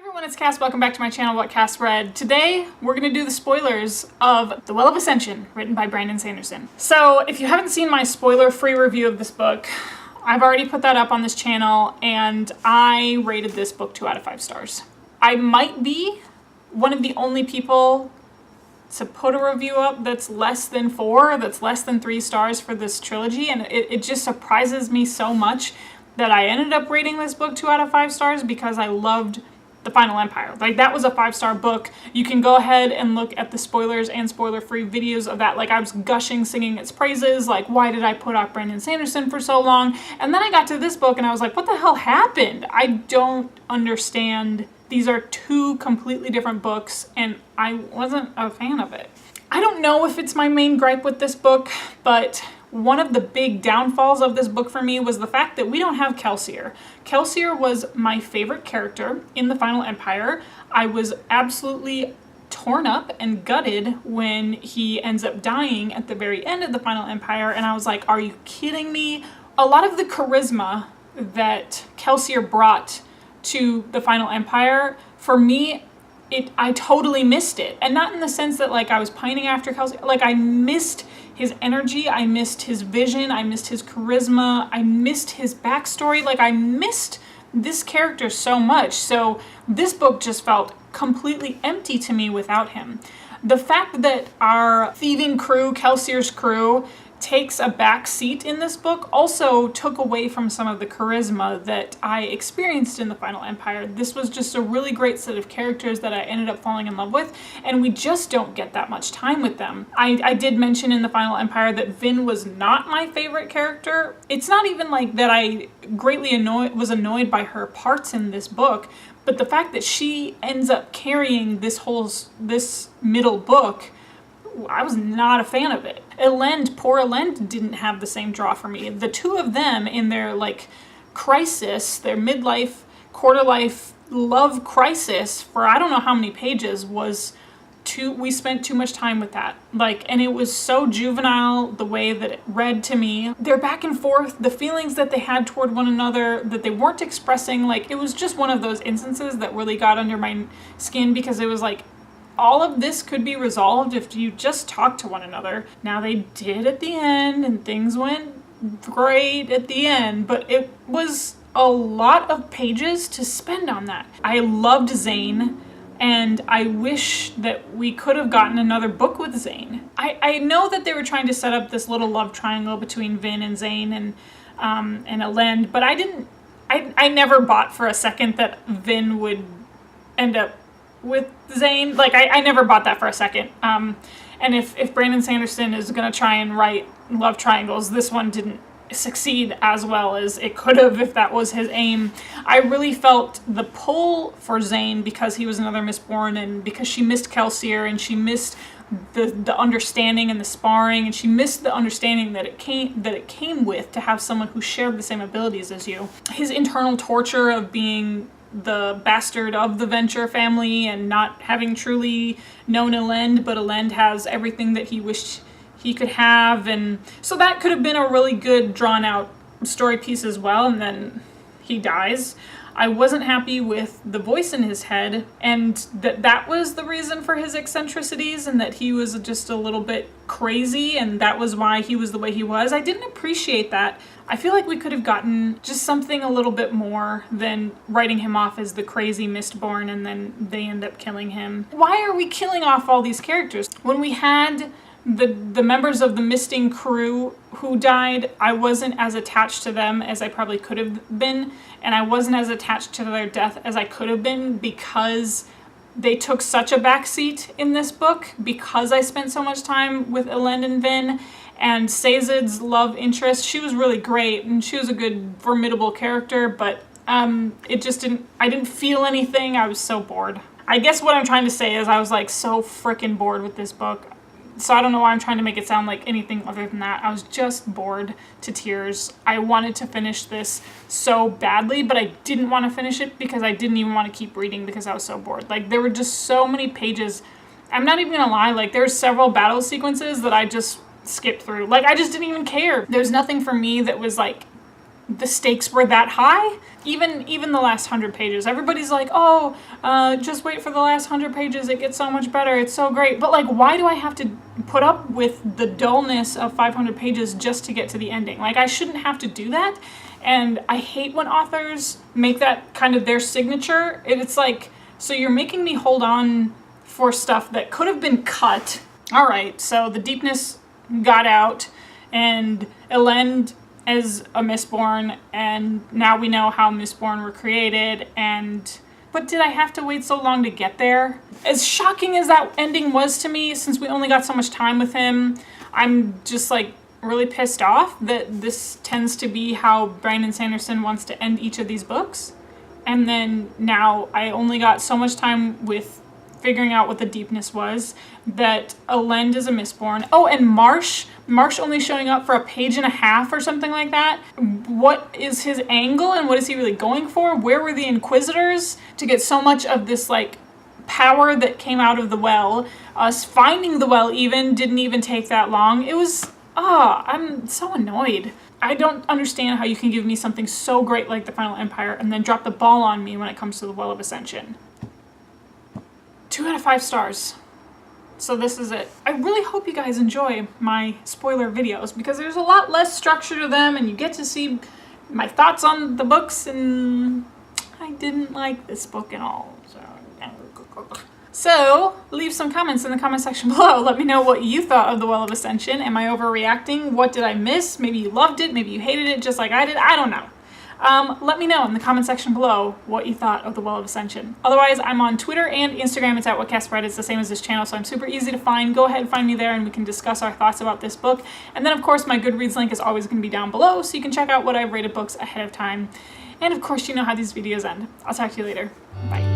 Everyone, it's Cass. Welcome back to my channel, What Cass Read. Today, we're going to do the spoilers of The Well of Ascension, written by Brandon Sanderson. So, if you haven't seen my spoiler-free review of this book, I've already put that up on this channel, and I rated this book 2 out of 5 stars. I might be one of the only people to put a review up that's less than 4, that's less than 3 stars for this trilogy, and it just surprises me so much that I ended up rating this book 2 out of 5 stars because I loved The Final Empire. Like, that was a 5-star book. You can go ahead and look at the spoilers and spoiler-free videos of that. Like, I was gushing, singing its praises. Like, why did I put off Brandon Sanderson for so long? And then I got to this book and I was like, what the hell happened? I don't understand. These are 2 completely different books and I wasn't a fan of it. I don't know if it's my main gripe with this book, but one of the big downfalls of this book for me was the fact that we don't have Kelsier. Kelsier was my favorite character in The Final Empire. I was absolutely torn up and gutted when he ends up dying at the very end of The Final Empire, and I was like, are you kidding me? A lot of the charisma that Kelsier brought to The Final Empire, for me, I totally missed it. And not in the sense that, like, I was pining after Kelsier. Like, I missed his energy, I missed his vision, I missed his charisma, I missed his backstory. Like, I missed this character so much. So this book just felt completely empty to me without him. The fact that our thieving crew, Kelsier's crew, takes a back seat in this book also took away from some of the charisma that I experienced in The Final Empire. This was just a really great set of characters that I ended up falling in love with, and we just don't get that much time with them. I did mention in The Final Empire that Vin was not my favorite character. It's not even like that I greatly was annoyed by her parts in this book, but the fact that she ends up carrying this middle book, I was not a fan of it. Poor Elend didn't have the same draw for me. The 2 of them in their, like, crisis, their midlife, quarter-life love crisis for I don't know how many pages we spent too much time with that. Like, and it was so juvenile the way that it read to me. Their back and forth, the feelings that they had toward one another that they weren't expressing, like, it was just one of those instances that really got under my skin because it was like, all of this could be resolved if you just talk to one another. Now, they did at the end, and things went great at the end, but it was a lot of pages to spend on that. I loved Zane, and I wish that we could have gotten another book with Zane. I know that they were trying to set up this little love triangle between Vin and Zane and Elend, but I never bought for a second that Vin would end up with Zane. Like, I never bought that for a second. And if Brandon Sanderson is going to try and write love triangles, this one didn't succeed as well as it could have if that was his aim. I really felt the pull for Zane because he was another Mistborn, and because she missed Kelsier, and she missed the understanding and the sparring, and she missed the understanding that it came with to have someone who shared the same abilities as you. His internal torture of being the bastard of the Venture family and not having truly known Elend, but Elend has everything that he wished he could have, and so that could have been a really good drawn out story piece as well, and then he dies. I wasn't happy with the voice in his head, and that was the reason for his eccentricities, and that he was just a little bit crazy, and that was why he was the way he was. I didn't appreciate that. I feel like we could have gotten just something a little bit more than writing him off as the crazy Mistborn and then they end up killing him. Why are we killing off all these characters? When we had the members of the Misting crew who died, I wasn't as attached to them as I probably could have been, and I wasn't as attached to their death as I could have been because they took such a backseat in this book, because I spent so much time with Elend and Vin. And Sazed's love interest, she was really great, and she was a good, formidable character, but I didn't feel anything. I was so bored. I guess what I'm trying to say is I was, like, so freaking bored with this book. So I don't know why I'm trying to make it sound like anything other than that. I was just bored to tears. I wanted to finish this so badly, but I didn't want to finish it because I didn't even want to keep reading because I was so bored. Like, there were just so many pages. I'm not even gonna lie, like, there's several battle sequences that I just skipped through. Like, I just didn't even care. There's nothing for me that was, like, the stakes were that high. Even the last 100 pages, everybody's like, oh, just wait for the last 100 pages, it gets so much better, it's so great. But like, why do I have to put up with the dullness of 500 pages just to get to the ending? Like, I shouldn't have to do that. And I hate when authors make that kind of their signature. It's like, so you're making me hold on for stuff that could have been cut. All right, so the deepness got out, and Elend as a Mistborn, and now we know how Mistborn were created, but did I have to wait so long to get there? As shocking as that ending was to me, since we only got so much time with him, I'm just like really pissed off that this tends to be how Brandon Sanderson wants to end each of these books. And then now I only got so much time with figuring out what the deepness was, that Elend is a Mistborn. Oh, and Marsh only showing up for a page and a half or something like that. What is his angle and what is he really going for? Where were the Inquisitors to get so much of this like power that came out of the well? Us finding the well didn't even take that long. It was, I'm so annoyed. I don't understand how you can give me something so great like the Final Empire and then drop the ball on me when it comes to the Well of Ascension. 2 out of 5 stars. So this is it. I really hope you guys enjoy my spoiler videos because there's a lot less structure to them and you get to see my thoughts on the books, and I didn't like this book at all. So leave some comments in the comment section below. Let me know what you thought of the Well of Ascension. Am I overreacting? What did I miss? Maybe you loved it, maybe you hated it just like I did. I don't know. Let me know in the comment section below what you thought of the Well of Ascension. Otherwise, I'm on Twitter and Instagram. It's at WhatCastRead. It's the same as this channel, so I'm super easy to find. Go ahead and find me there, and we can discuss our thoughts about this book. And then, of course, my Goodreads link is always going to be down below, so you can check out what I've rated books ahead of time. And, of course, you know how these videos end. I'll talk to you later. Bye.